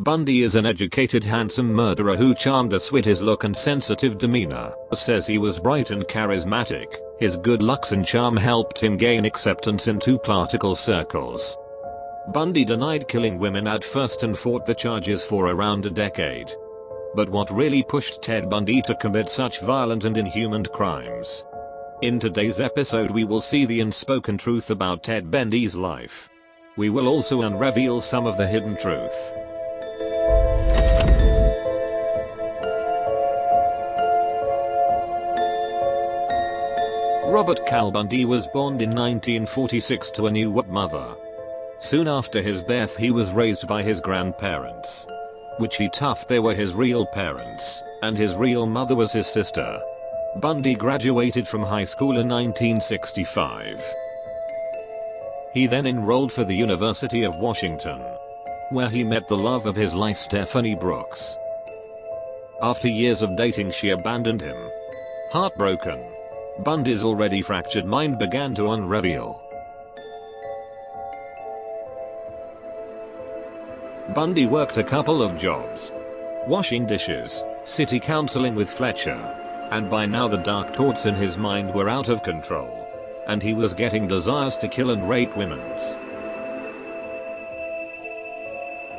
Bundy is an educated, handsome murderer who charmed us with his look and sensitive demeanor. Says he was bright and charismatic. His good looks and charm helped him gain acceptance in two political circles. Bundy denied killing women at first and fought the charges for around a decade. But what really pushed Ted Bundy to commit such violent and inhuman crimes? In today's episode we will see the unspoken truth about Ted Bundy's life. We will also unreveal some of the hidden truth. Robert Cal Bundy was born in 1946 to a New York mother. Soon after his birth he was raised by his grandparents, which he thought they were his real parents, and his real mother was his sister. Bundy graduated from high school in 1965. He then enrolled for the University of Washington, where he met the love of his life, Stephanie Brooks. After years of dating, she abandoned him. Heartbroken, Bundy's already fractured mind began to unravel. Bundy worked a couple of jobs, washing dishes, city counseling with Fletcher, and by now the dark thoughts in his mind were out of control, and he was getting desires to kill and rape women.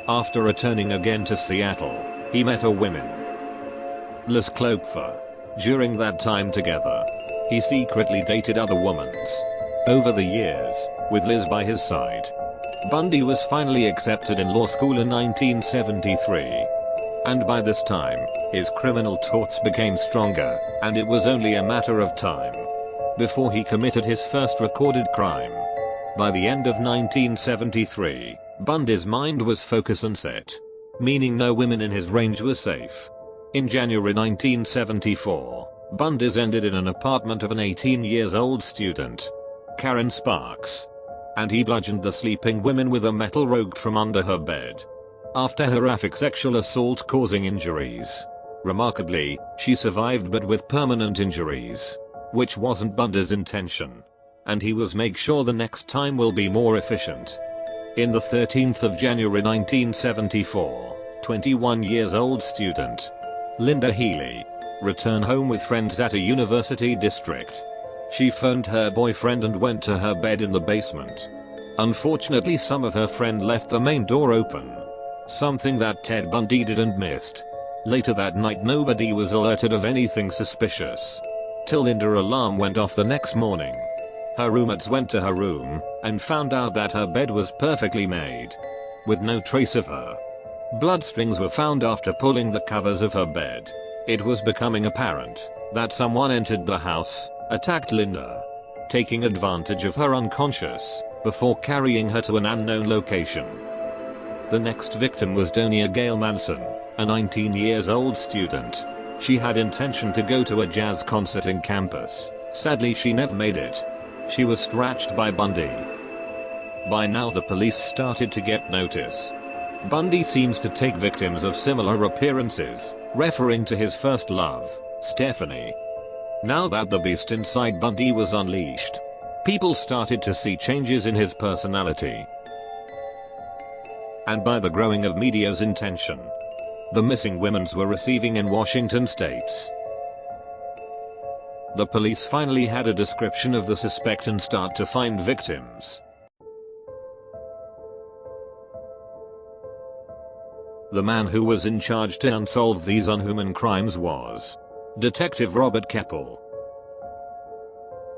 After returning again to Seattle, he met a woman, Liz Klopfer. During that time together, he secretly dated other women. Over the years, with Liz by his side, Bundy was finally accepted in law school in 1973. And by this time, his criminal thoughts became stronger, and it was only a matter of time before he committed his first recorded crime. By the end of 1973, Bundy's mind was focused and set, meaning no women in his range were safe. In January 1974, Bundy's ended in an apartment of an 18-year-old student, Karen Sparks, and he bludgeoned the sleeping woman with a metal rod from under her bed. After horrific sexual assault causing injuries. Remarkably, she survived but with permanent injuries, which wasn't Bundy's intention. And he was make sure the next time will be more efficient. In the 13th of January 1974, 21-year-old student, Linda Healy, returned home with friends at a university district. She phoned her boyfriend and went to her bed in the basement. Unfortunately, some of her friend left the main door open, something that Ted Bundy didn't miss. Later that night nobody was alerted of anything suspicious, till Linda's alarm went off the next morning. Her roommates went to her room and found out that her bed was perfectly made, with no trace of her. Blood strings were found after pulling the covers of her bed. It was becoming apparent that someone entered the house, attacked Linda, taking advantage of her unconscious, before carrying her to an unknown location. The next victim was Donia Gail Manson, a 19-year-old student. She had intention to go to a jazz concert in campus. Sadly, she never made it. She was scratched by Bundy. By now the police started to get notice. Bundy seems to take victims of similar appearances, referring to his first love, Stephanie. Now that the beast inside Bundy was unleashed, people started to see changes in his personality. And by the growing of media's attention, the missing women were receiving in Washington states. The police finally had a description of the suspect and start to find victims. The man who was in charge to unsolve these unhuman crimes was Detective Robert Keppel.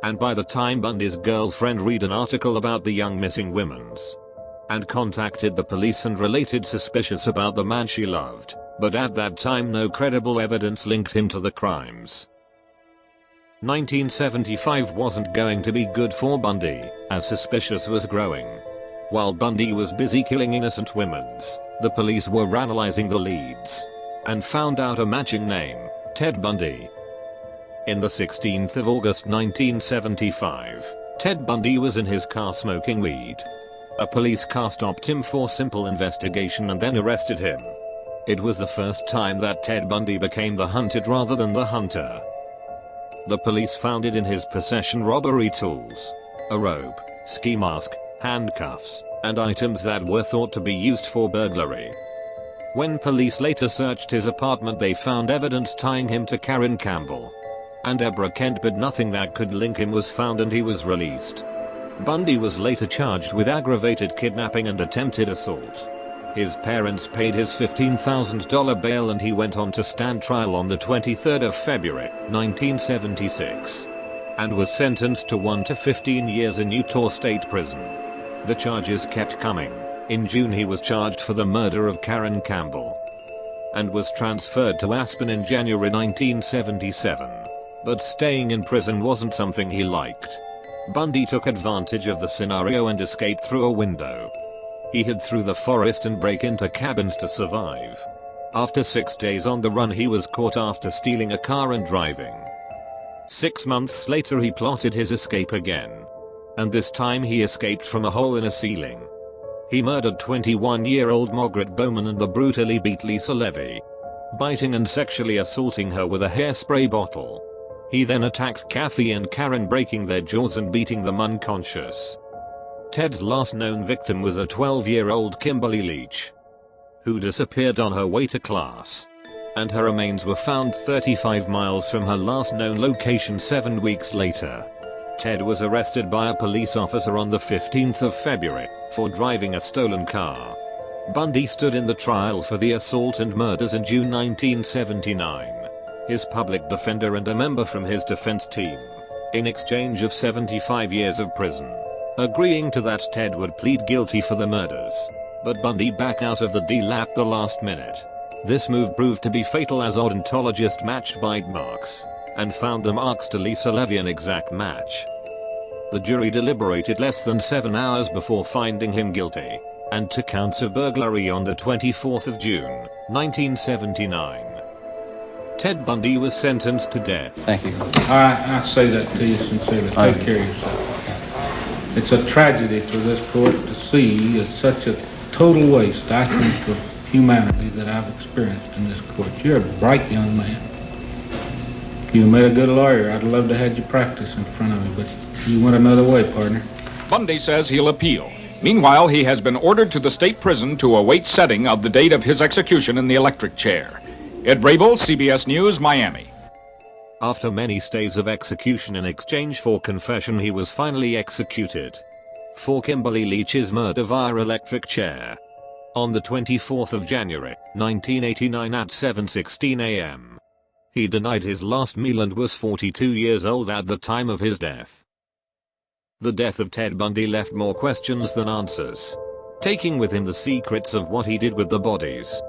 And by the time Bundy's girlfriend read an article about the young missing women and contacted the police and related suspicious about the man she loved, but at that time no credible evidence linked him to the crimes. 1975 wasn't going to be good for Bundy, as suspicious was growing. While Bundy was busy killing innocent women, the police were analyzing the leads and found out a matching name, Ted Bundy. In the 16th of August 1975, Ted Bundy was in his car smoking weed. A police car stopped him for simple investigation and then arrested him. It was the first time that Ted Bundy became the hunted rather than the hunter. The police found in his possession robbery tools, a rope, ski mask, handcuffs, and items that were thought to be used for burglary. When police later searched his apartment, they found evidence tying him to Karen Campbell and Deborah Kent, but nothing that could link him was found, and he was released. Bundy was later charged with aggravated kidnapping and attempted assault. His parents paid his $15,000 bail, and he went on to stand trial on the 23rd of February, 1976, and was sentenced to 1 to 15 years in Utah State Prison. The charges kept coming. In June he was charged for the murder of Karen Campbell and was transferred to Aspen in January 1977. But staying in prison wasn't something he liked. Bundy took advantage of the scenario and escaped through a window. He hid through the forest and broke into cabins to survive. After 6 days on the run, he was caught after stealing a car and driving. 6 months later he plotted his escape again. And this time he escaped from a hole in a ceiling. He murdered 21-year-old Margaret Bowman and brutally beat Lisa Levy, biting and sexually assaulting her with a hairspray bottle. He then attacked Kathy and Karen, breaking their jaws and beating them unconscious. Ted's last known victim was a 12-year-old Kimberly Leach, who disappeared on her way to class, and her remains were found 35 miles from her last known location 7 weeks later. Ted was arrested by a police officer on the 15th of February for driving a stolen car. Bundy stood in the trial for the assault and murders in June 1979. His public defender and a member from his defense team, in exchange of 75 years of prison, agreeing to that Ted would plead guilty for the murders. But Bundy backed out of the deal at the last minute. This move proved to be fatal, as odontologist matched bite marks and found the marks to Lisa Levy an exact match. The jury deliberated less than 7 hours before finding him guilty, and to counts of burglary on the 24th of June, 1979. Ted Bundy was sentenced to death. Thank you. I say that to you sincerely. Take care of yourself. It's a tragedy for this court to see. It's such a total waste, I think, of humanity that I've experienced in this court. You're a bright young man. You made a good lawyer. I'd love to have you practice in front of me, but you went another way, partner. Bundy says he'll appeal. Meanwhile, he has been ordered to the state prison to await setting of the date of his execution in the electric chair. Ed Brable, CBS News, Miami. After many stays of execution in exchange for confession, he was finally executed for Kimberly Leach's murder via electric chair on the 24th of January, 1989 at 7:16 a.m. He denied his last meal and was 42 years old at the time of his death. The death of Ted Bundy left more questions than answers, taking with him the secrets of what he did with the bodies.